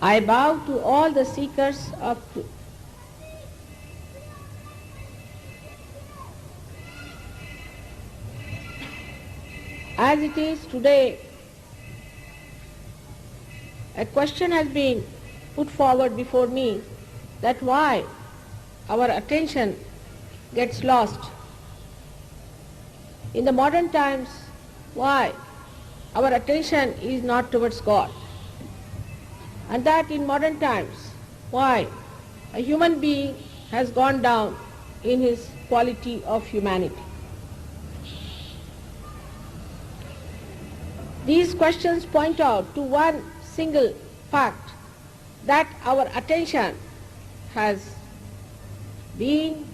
I bow to all the seekers of truth. As it is today, a question has been put forward before me that why our attention gets lost. In the modern times, why our attention is not towards God. And that in modern times, why a human being has gone down in his quality of humanity. These questions point out to one single fact, that our attention has been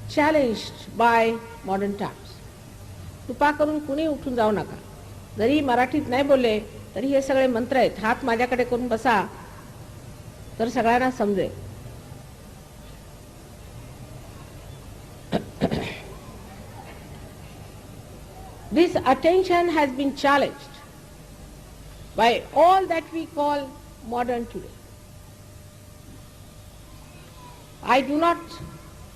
challenged by modern times. कृपा करून कुणी उठून जाऊ नका. जरी मराठीत नाही बोलले तरी हे सगळे मंत्र आहेत. हात माझ्याकडे करून बसा तर सगळ्यांना समजेल. This attention has been challenged by all that we call modern today. I do not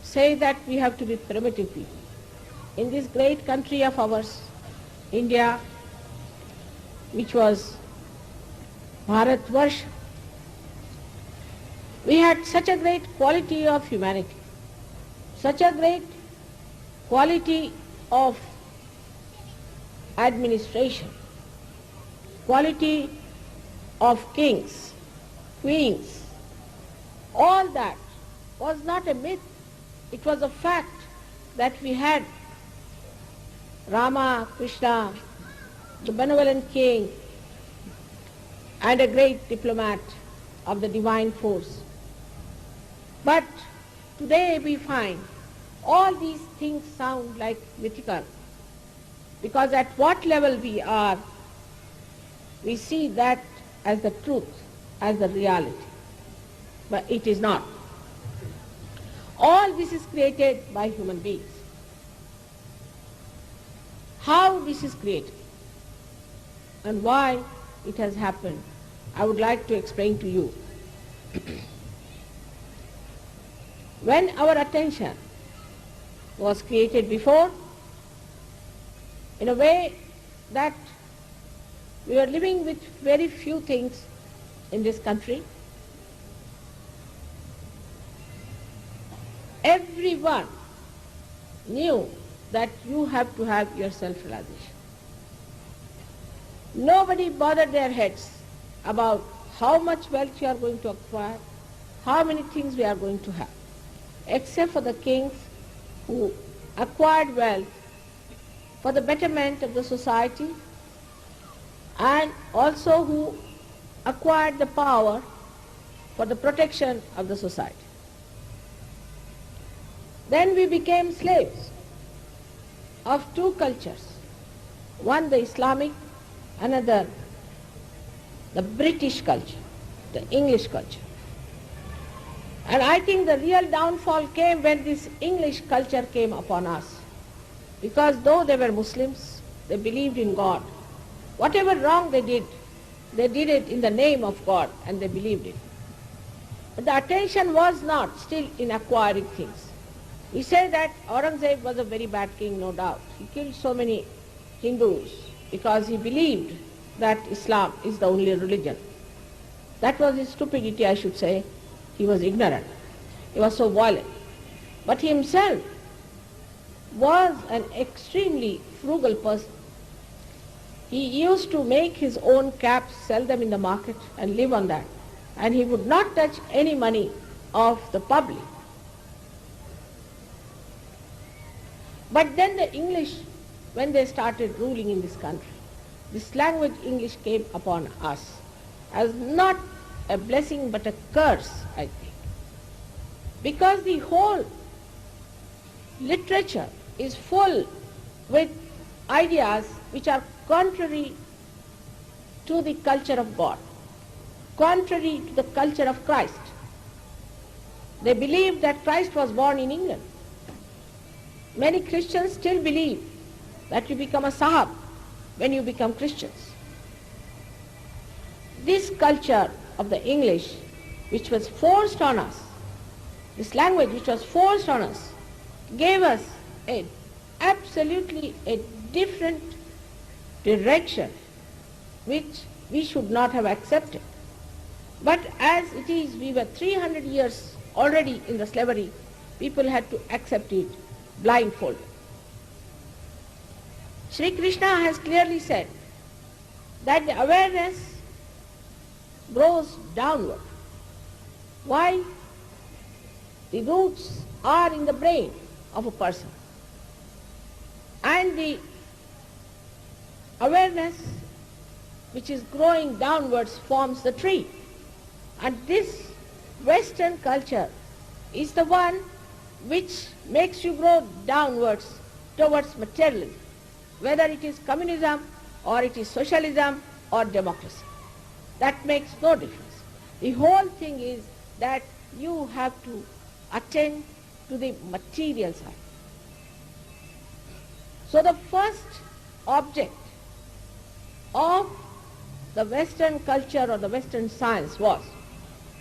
say that we have to be primitive people. In this great country of ours, India, which was Bharatvarsh, we had such a great quality of humanity, such a great quality of administration, quality of kings, queens. All that was not a myth. It was a fact that we had Rama, Krishna, the benevolent king, and a great diplomat of the divine force. But today we find all these things sound like mythical, because at what level we are, we see that as the truth, as the reality. But it is not. All this is created by human beings. How this is created and why it has happened, I would like to explain to you. When our attention was created before, in a way that we were living with very few things in this country, everyone knew that you have to have your self-realization. Nobody bothered their heads about how much wealth you are going to acquire, how many things we are going to have, except for the kings who acquired wealth for the betterment of the society, and also who acquired the power for the protection of the society. Then we became slaves of two cultures, one the Islamic, another the British culture, the English culture. And I think the real downfall came when this English culture came upon us. Because though they were Muslims, they believed in God. Whatever wrong they did it in the name of God, and they believed it. But the attention was not still in acquiring things. We say that Aurangzeb was a very bad king, no doubt. He killed so many Hindus because he believed that Islam is the only religion. That was his stupidity, I should say. He was ignorant. He was so violent. But he himself was an extremely frugal person. He used to make his own caps, sell them in the market, and live on that. And he would not touch any money of the public. But then the English, when they started ruling in this country, this language English came upon us as not a blessing but a curse, I think. Because the whole literature is full with ideas which are contrary to the culture of God, contrary to the culture of Christ. They believe that Christ was born in England. Many Christians still believe that you become a Sahab when you become Christians. This culture of the English, which was forced on us, this language which was forced on us, gave us absolutely a different direction which we should not have accepted. But as it is, we were 300 years already in the slavery, people had to accept it blindfolded. Sri Krishna has clearly said that the awareness grows downward. Why? The roots are in the brain of a person. And the awareness which is growing downwards forms the tree. And this Western culture is the one which makes you grow downwards towards materialism, whether it is communism or it is socialism or democracy. That makes no difference. The whole thing is that you have to attend to the material side. So the first object of the Western culture or the Western science was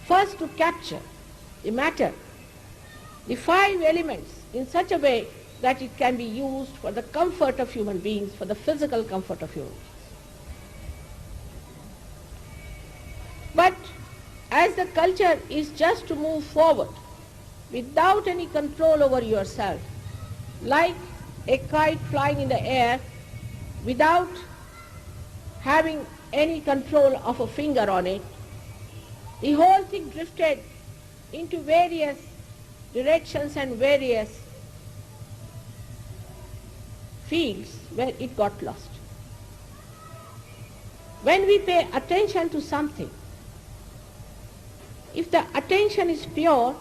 first to capture the matter, the 5 elements, in such a way that it can be used for the comfort of human beings, for the physical comfort of human beings. But as the culture is just to move forward without any control over yourself, like a kite flying in the air without having any control of a finger on it, the whole thing drifted into various directions and various fields where it got lost. When we pay attention to something, if the attention is pure,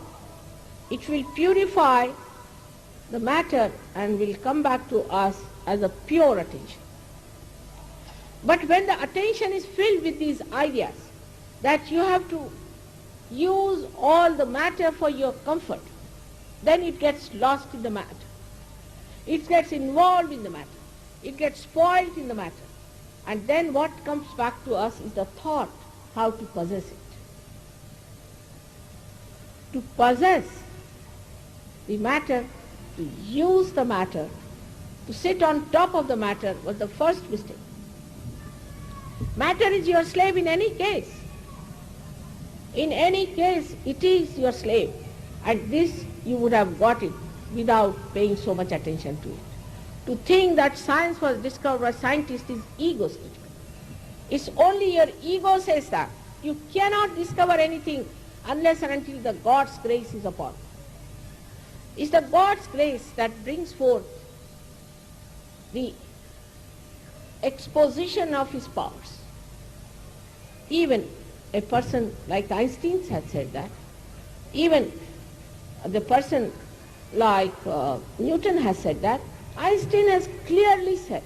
it will purify the matter and will come back to us as a pure attention. But when the attention is filled with these ideas that you have to use all the matter for your comfort, then it gets lost in the matter. It gets involved in the matter. It gets spoiled in the matter. And then what comes back to us is the thought how to possess it. To possess the matter, to use the matter, to sit on top of the matter was the first mistake. Matter is your slave in any case. In any case, it is your slave. And this you would have got it without paying so much attention to it. To think that science was discovered by scientists is egotistical. It's only your ego says that. You cannot discover anything unless and until the God's grace is upon you. It's the God's grace that brings forth the exposition of his powers. Even a person like Einstein had said that. Even the person like Newton has said that. Einstein has clearly said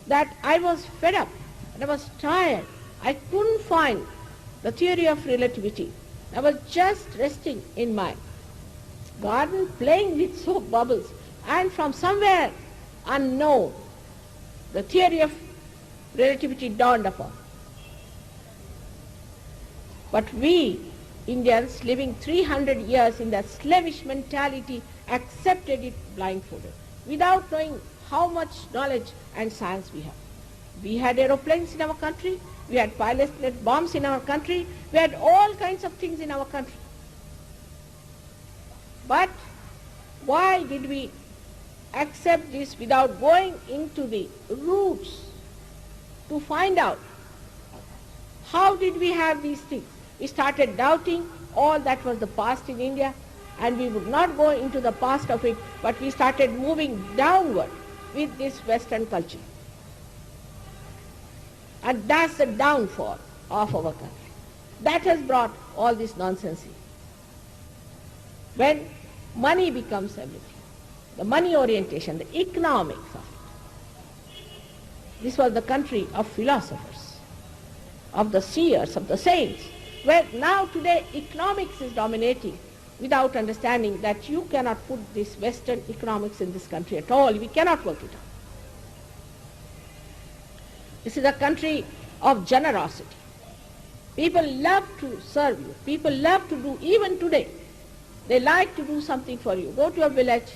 that I was fed up, I was tired, I couldn't find the theory of relativity. I was just resting in my garden playing with soap bubbles, and from somewhere unknown the theory of relativity dawned upon. But we Indians living 300 years in that slavish mentality accepted it blindfolded, without knowing how much knowledge and science we have. We had aeroplanes in our country, we had pilotless bombs in our country, we had all kinds of things in our country. But why did we accept this without going into the roots to find out how did we have these things? We started doubting all that was the past in India, and we would not go into the past of it, but we started moving downward with this Western culture. And that's the downfall of our country. That has brought all this nonsense in. When money becomes everything, the money orientation, the economics of it. This was the country of philosophers, of the seers, of the saints, where now today economics is dominating without understanding that you cannot put this Western economics in this country at all. We cannot work it out. This is a country of generosity. People love to serve you. People love to do, even today, they like to do something for you. Go to a village,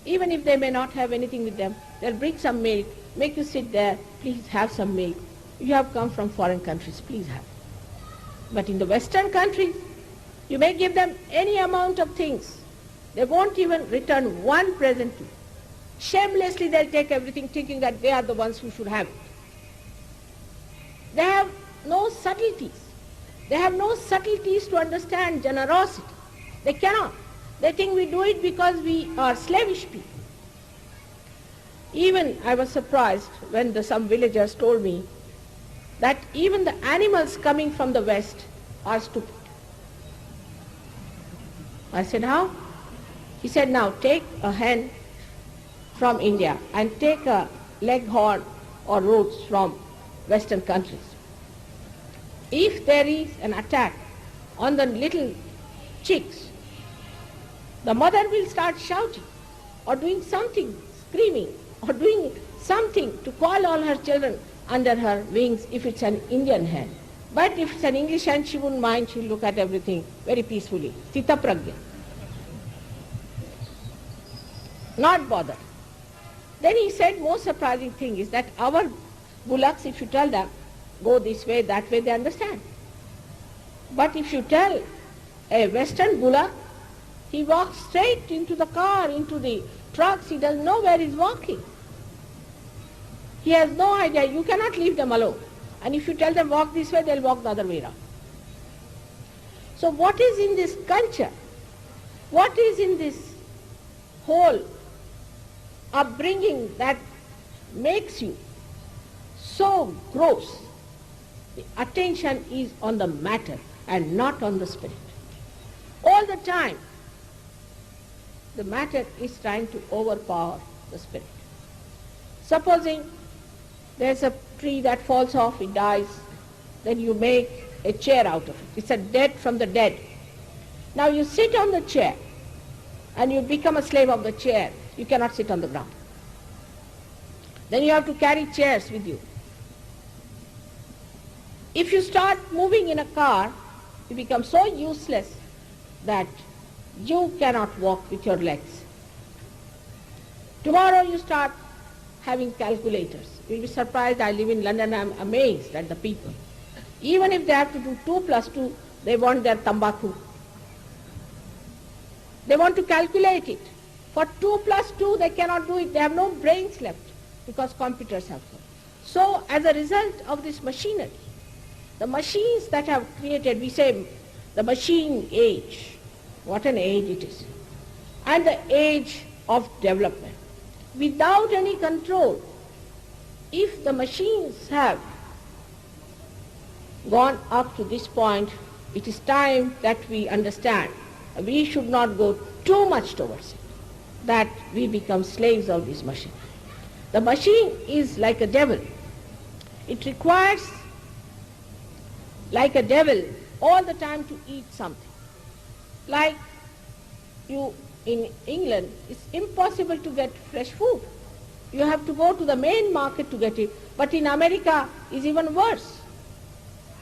even if they may not have anything with them, they'll bring some milk, make you sit there, please have some milk. You have come from foreign countries, please have. But in the Western countries, you may give them any amount of things. They won't even return one present to you. Shamelessly they'll take everything thinking that they are the ones who should have it. They have no subtleties. They have no subtleties to understand generosity. They cannot. They think we do it because we are slavish people. Even I was surprised when some villagers told me that even the animals coming from the West are stupid. I said, how? He said, now take a hen from India and take a leghorn or roach from Western countries. If there is an attack on the little chicks, the mother will start shouting or doing something, screaming, or doing something to call all her children under her wings if it's an Indian hen. But if it's an English hen, she wouldn't mind, she'll look at everything very peacefully. Sita pragya. Not bothered. Then he said, most surprising thing is that our bullocks, if you tell them, go this way, that way, they understand. But if you tell a Western bullock, he walks straight into the car, into the trucks, he doesn't know where he's walking. He has no idea, you cannot leave them alone. And if you tell them walk this way, they'll walk the other way around. So what is in this culture? What is in this whole upbringing that makes you so gross? The attention is on the matter and not on the spirit. All the time, the matter is trying to overpower the spirit. Supposing there's a tree that falls off, it dies, then you make a chair out of it. It's a dead from the dead. Now you sit on the chair and you become a slave of the chair. You cannot sit on the ground. Then you have to carry chairs with you. If you start moving in a car, you become so useless that you cannot walk with your legs. Tomorrow you start having calculators. You'll be surprised, I live in London, I'm amazed at the people. Even if they have to do 2 plus 2, they want their tambaku. They want to calculate it. For 2 plus 2, they cannot do it. They have no brains left because computers have come. So as a result of this machinery, the machines that have created, we say the machine age, what an age it is, and the age of development. Without any control, if the machines have gone up to this point, it is time that we understand we should not go too much towards it, that we become slaves of this machine. The machine is like a devil. It requires, like a devil, all the time to eat something. Like you in England, it's impossible to get fresh food. You have to go to the main market to get it. But in America, it's even worse.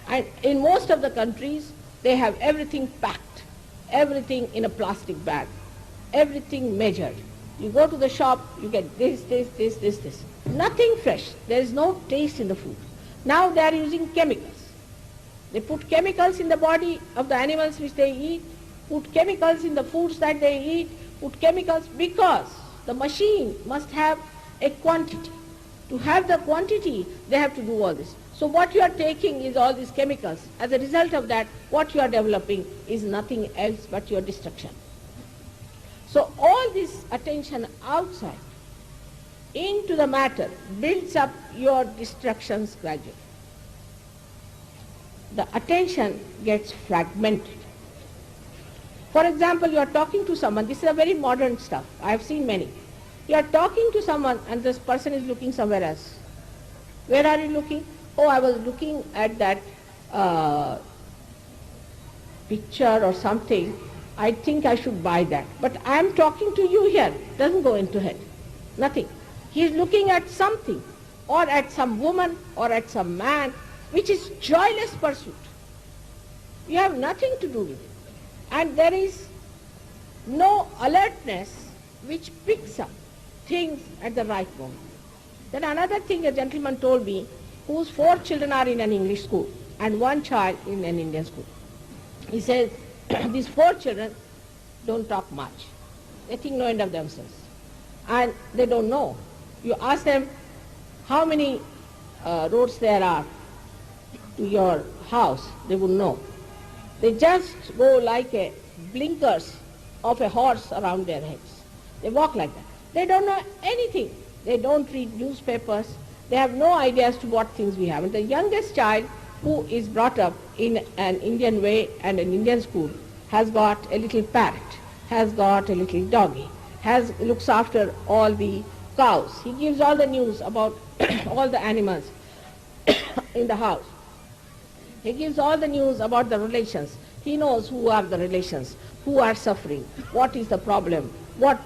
And in most of the countries, they have everything packed, everything in a plastic bag, everything measured. You go to the shop, you get this. Nothing fresh. There is no taste in the food. Now they are using chemicals. They put chemicals in the body of the animals which they eat, put chemicals in the foods that they eat, put chemicals because the machine must have a quantity. To have the quantity, they have to do all this. So what you are taking is all these chemicals. As a result of that, what you are developing is nothing else but your destruction. So all this attention outside into the matter builds up your destructions gradually. The attention gets fragmented. For example, you are talking to someone, this is a very modern stuff, I have seen many. You are talking to someone and this person is looking somewhere else. Where are you looking? Oh, I was looking at that picture or something. I think I should buy that. But I am talking to you here. Doesn't go into head. Nothing. He is looking at something or at some woman or at some man, which is joyless pursuit. You have nothing to do with it. And there is no alertness which picks up things at the right moment. Then another thing a gentleman told me, whose 4 children are in an English school and 1 child in an Indian school. He says, these 4 children don't talk much. They think no end of themselves. And they don't know. You ask them how many roads there are to your house, they wouldn't know. They just go like a blinkers of a horse around their heads. They walk like that. They don't know anything. They don't read newspapers. They have no idea as to what things we have. And the youngest child, who is brought up in an Indian way and an Indian school, has got a little parrot, has got a little doggy, looks after all the cows. He gives all the news about all the animals in the house. He gives all the news about the relations. He knows who are the relations, who are suffering, what is the problem, what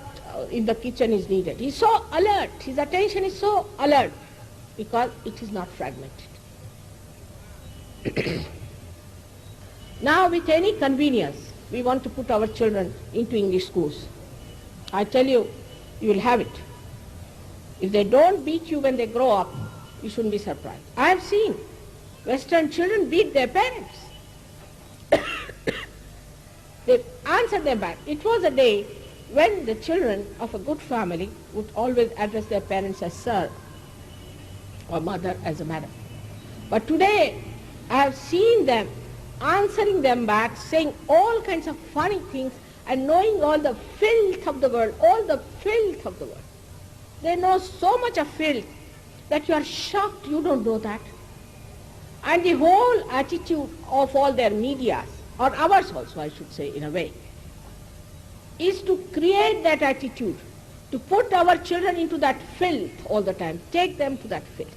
in the kitchen is needed. He's so alert. His attention is so alert because it is not fragmented. Now with any convenience, we want to put our children into English schools. I tell you, you will have it. If they don't beat you when they grow up, you shouldn't be surprised. I have seen Western children beat their parents. They answer them back. It was a day when the children of a good family would always address their parents as sir or mother as a madam. But today, I have seen them answering them back, saying all kinds of funny things and knowing all the filth of the world, all the filth of the world. They know so much of filth that you are shocked you don't know that. And the whole attitude of all their medias, or ours also I should say in a way, is to create that attitude, to put our children into that filth all the time, take them to that filth.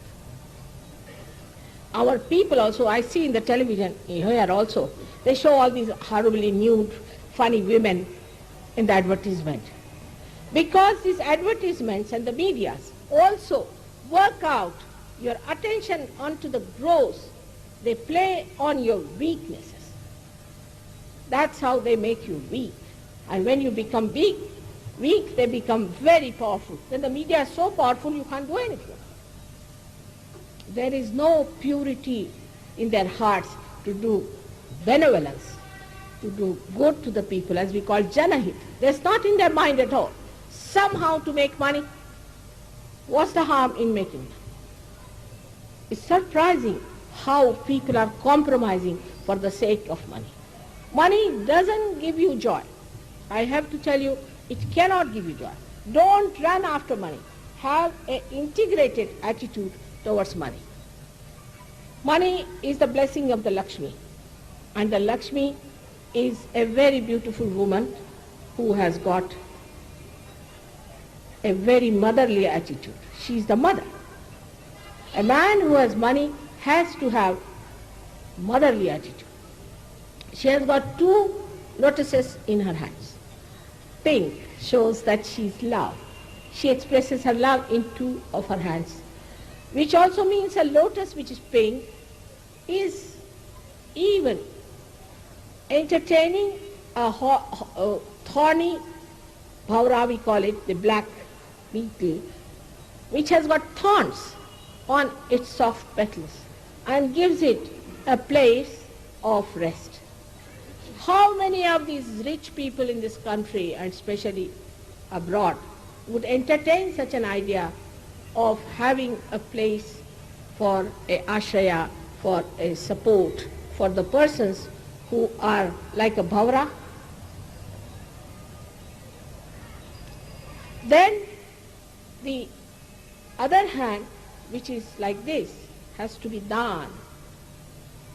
Our people also, I see in the television here also, they show all these horribly nude, funny women in the advertisement. Because these advertisements and the medias also work out your attention onto the gross. They play on your weaknesses. That's how they make you weak. And when you become weak, they become very powerful. Then the media is so powerful you can't do anything. There is no purity in their hearts to do benevolence, to do good to the people, as we call janahit. There's not in their mind at all. Somehow to make money. What's the harm in making money? It's surprising how people are compromising for the sake of money. Money doesn't give you joy. I have to tell you, it cannot give you joy. Don't run after money. Have an integrated attitude towards money. Money is the blessing of the Lakshmi. And the Lakshmi is a very beautiful woman who has got a very motherly attitude. She is the mother. A man who has money has to have motherly attitude. She has got 2 lotuses in her hands. Pink shows that she is love. She expresses her love in 2 of her hands, which also means a lotus which is pink is even entertaining a thorny bhaura, we call it, the black beetle, which has got thorns on its soft petals and gives it a place of rest. How many of these rich people in this country, and especially abroad, would entertain such an idea of having a place for a ashraya, for a support for the persons who are like a bhaura? Then the other hand, which is like this, has to be daan.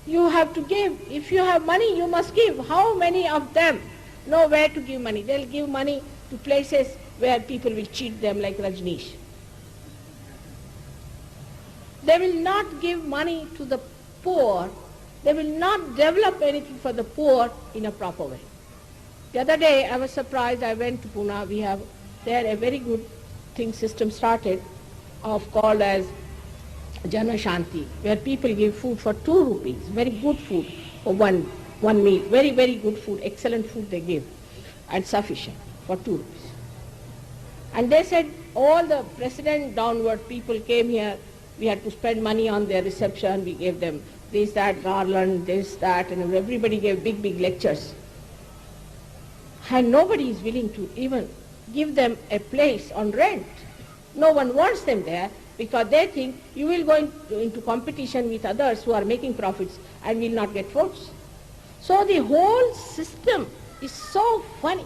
You have to give. If you have money, you must give. How many of them know where to give money? They'll give money to places where people will cheat them, like Rajneesh. They will not give money to the poor. They will not develop anything for the poor in a proper way. The other day I was surprised. I went to Pune. We have there a very good system started called as Jana Shanti, where people give food for 2 rupees, very good food for 1 one meal. Very, very good food, excellent food they give, and sufficient for 2 rupees. And they said all the president downward people came here, we had to spend money on their reception, we gave them this, that, garland, this, that, and everybody gave big, big lectures. And nobody is willing to even give them a place on rent. No one wants them there because they think you will go into competition with others who are making profits and will not get votes. So the whole system is so funny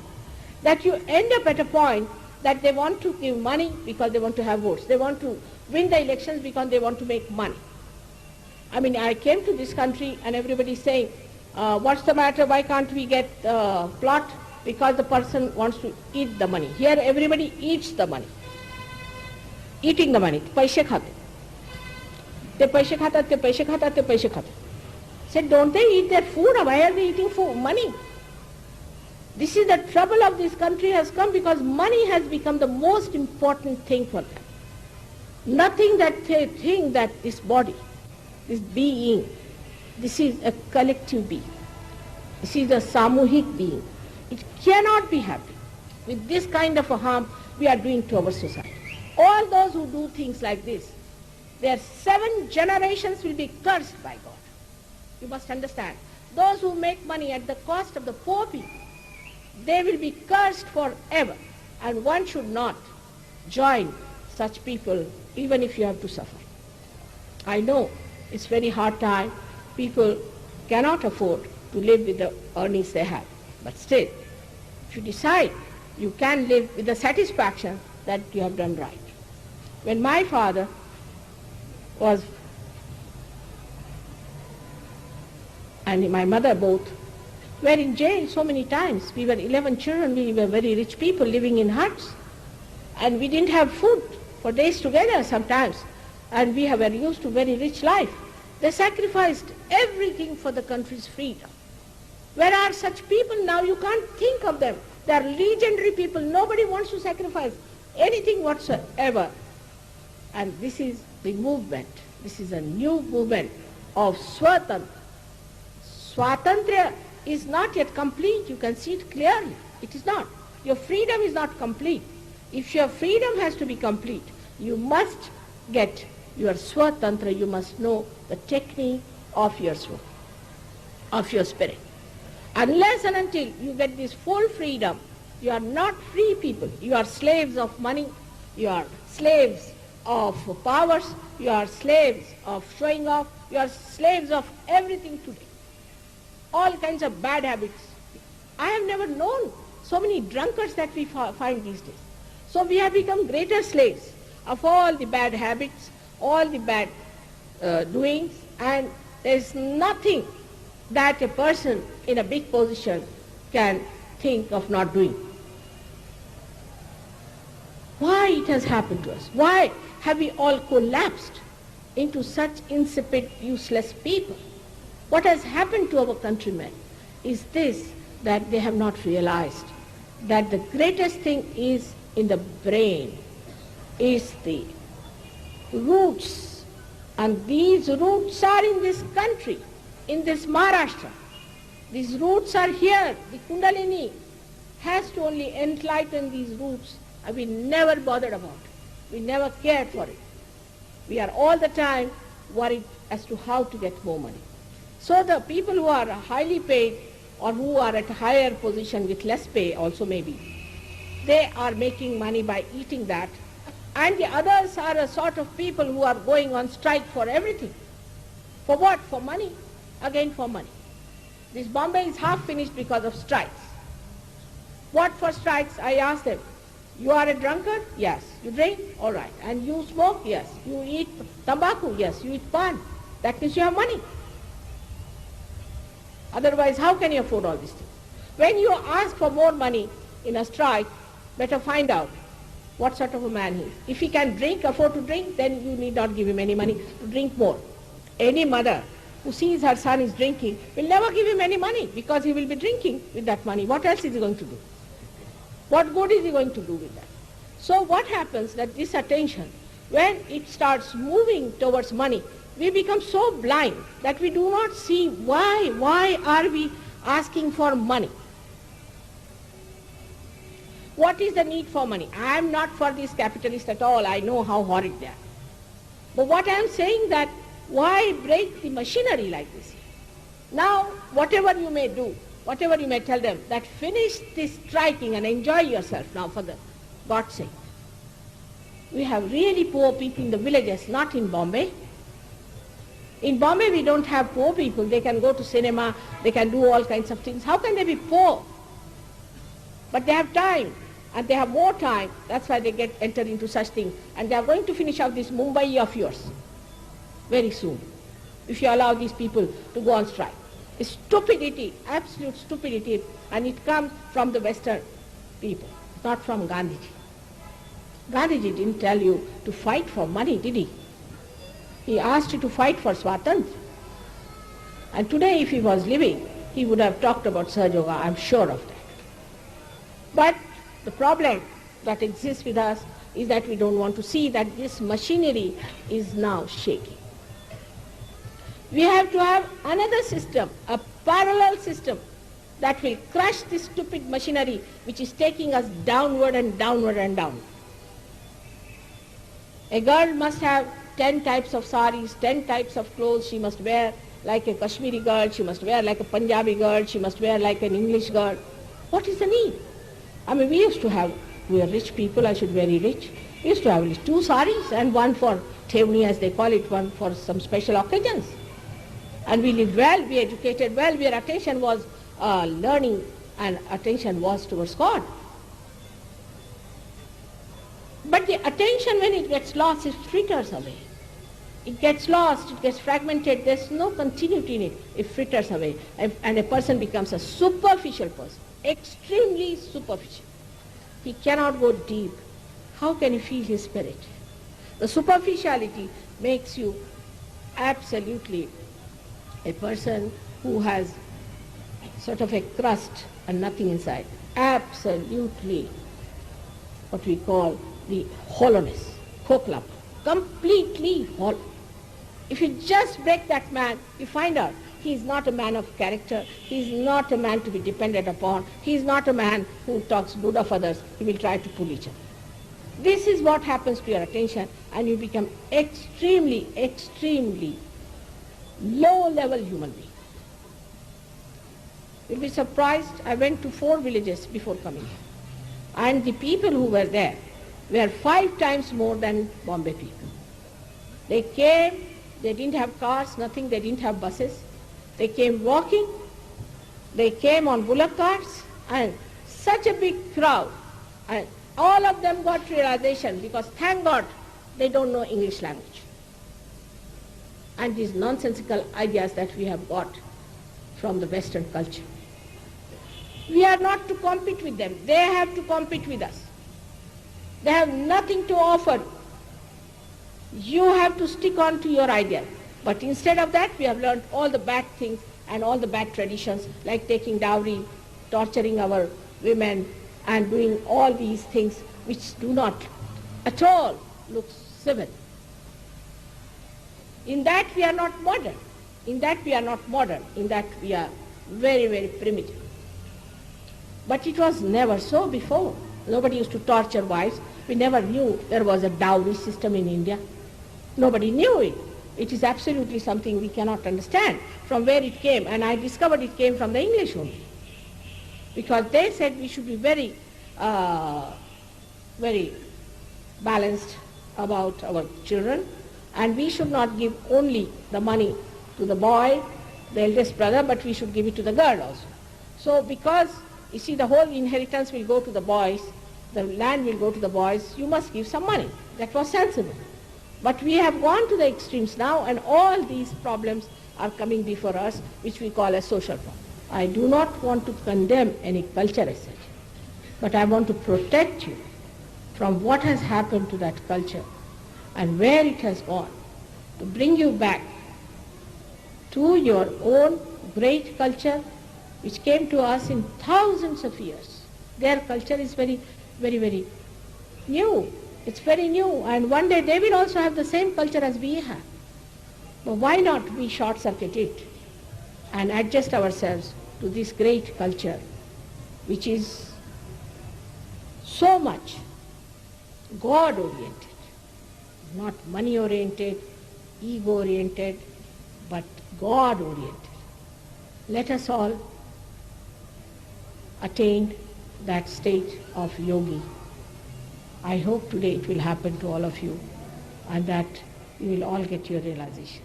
that you end up at a point that they want to give money because they want to have votes. They want to win the elections because they want to make money. I mean, I came to this country and everybody is saying, what's the matter, why can't we get plot? Because the person wants to eat the money. Here everybody eats the money. Eating the money. पैसे खाते. They पैसे खातात, they पैसे खातात, they पैसे खातात. Said, don't they eat their food? Why are they eating food? Money? This is the trouble of this country has come because money has become the most important thing for them. Nothing that they think that this body, this being, this is a collective being. This is a samuhik being. It cannot be happy with this kind of a harm we are doing to our society. All those who do things like this, their 7 generations will be cursed by God. You must understand. Those who make money at the cost of the poor people, they will be cursed forever. And one should not join such people even if you have to suffer. I know it's very hard time. People cannot afford to live with the earnings they have. But still, if you decide, you can live with the satisfaction that you have done right. When my father was, and my mother both, were in jail so many times. We were 11 children, we were very rich people living in huts. And we didn't have food for days together sometimes. And we were used to very rich life. They sacrificed everything for the country's freedom. Where are such people now? You can't think of them. They are legendary people. Nobody wants to sacrifice anything whatsoever. And this is the movement. This is a new movement of Swatantra. Swatantra is not yet complete. You can see it clearly. It is not. Your freedom is not complete. If your freedom has to be complete, you must get your Swatantra. You must know the technique of your Swa, of your spirit. Unless and until you get this full freedom, you are not free people. You are slaves of money. You are slaves of powers. You are slaves of showing off. You are slaves of everything today. All kinds of bad habits. I have never known so many drunkards that we find these days. So we have become greater slaves of all the bad habits, all the bad doings, and there is nothing that a person in a big position can think of not doing. Why it has happened to us? Why have we all collapsed into such insipid, useless people? What has happened to our countrymen is this, that they have not realized that the greatest thing is in the brain, is the roots. And these roots are in this country, in this Maharashtra. These roots are here. The Kundalini has to only enlighten these roots. And we never bothered about it. We never cared for it. We are all the time worried as to how to get more money. So the people who are highly paid or who are at a higher position with less pay also maybe, they are making money by eating that. And the others are a sort of people who are going on strike for everything. For what? For money. Again for money. This Bombay is half finished because of strikes. What for strikes? I asked them. You are a drunkard? Yes. You drink? All right. And you smoke? Yes. You eat tobacco? Yes. You eat pan. That means you have money. Otherwise, how can you afford all these things? When you ask for more money in a strike, better find out what sort of a man he is. If he can drink, afford to drink, then you need not give him any money to drink more. Any mother who sees her son is drinking will never give him any money because he will be drinking with that money. What else is he going to do? What good is he going to do with that? So what happens that this attention, when it starts moving towards money, we become so blind that we do not see why are we asking for money. What is the need for money? I am not for these capitalists at all. I know how horrid they are. But what I am saying that why break the machinery like this? Now, whatever you may do, whatever you may tell them, that finish this striking and enjoy yourself now for the God's sake. We have really poor people in the villages, not in Bombay. In Bombay we don't have poor people. They can go to cinema, they can do all kinds of things. How can they be poor? But they have time, and they have more time. That's why they enter into such things. And they are going to finish off this Mumbai of yours very soon, if you allow these people to go on strike. It's stupidity, absolute stupidity, and it comes from the Western people, not from Gandhiji. Gandhiji didn't tell you to fight for money, did he? He asked you to fight for Swatantra. And today, if he was living, he would have talked about Sahaja Yoga, I'm sure of that. But the problem that exists with us is that we don't want to see that this machinery is now shaking. We have to have another system, a parallel system that will crush this stupid machinery which is taking us downward and downward and downward. A girl must have 10 types of saris, 10 types of clothes she must wear like a Kashmiri girl, she must wear like a Punjabi girl, she must wear like an English girl. What is the need? I mean, we are rich people, I should be very rich. We used to have at least 2 saris and one for Thevni, as they call it, one for some special occasions. And we lived well, we educated well, where attention was learning and attention was towards God. But the attention, when it gets lost, it fritters away. It gets lost, it gets fragmented, there's no continuity in it. It fritters away, and a person becomes a superficial person, extremely superficial. He cannot go deep. How can he feel his spirit? The superficiality makes you absolutely a person who has sort of a crust and nothing inside. Absolutely what we call the hollowness, kokla, completely hollow. If you just break that man, you find out he is not a man of character, he is not a man to be depended upon, he is not a man who talks good of others, he will try to pull each other. This is what happens to your attention, and you become extremely, extremely low-level human being. You'll be surprised, I went to 4 villages before coming here, and the people who were there were 5 times more than Bombay people. They came, they didn't have cars, nothing, they didn't have buses. They came walking, they came on bullock carts, and such a big crowd. And all of them got realization, because thank God they don't know English language. And these nonsensical ideas that we have got from the Western culture. We are not to compete with them. They have to compete with us. They have nothing to offer. You have to stick on to your ideal. But instead of that, we have learned all the bad things and all the bad traditions, like taking dowry, torturing our women, and doing all these things which do not at all look civil. In that we are not modern. In that we are not modern. In that we are very, very primitive. But it was never so before. Nobody used to torture wives. We never knew there was a dowry system in India. Nobody knew it. It is absolutely something we cannot understand from where it came. And I discovered it came from the English only. Because they said we should be very, very balanced about our children, and we should not give only the money to the boy, the eldest brother, but we should give it to the girl also. So because, you see, the whole inheritance will go to the boys, the land will go to the boys, you must give some money. That was sensible. But we have gone to the extremes now, and all these problems are coming before us, which we call a social problem. I do not want to condemn any culture as such, but I want to protect you from what has happened to that culture and where it has gone, to bring you back to your own great culture, which came to us in thousands of years. Their culture is very, very, very new. It's very new, and one day they will also have the same culture as we have. But why not we short-circuit it and adjust ourselves to this great culture which is so much God-oriented, not money-oriented, ego-oriented, but God-oriented. Let us all attain that state of yogi. I hope today it will happen to all of you and that you will all get your realization.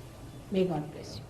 May God bless you.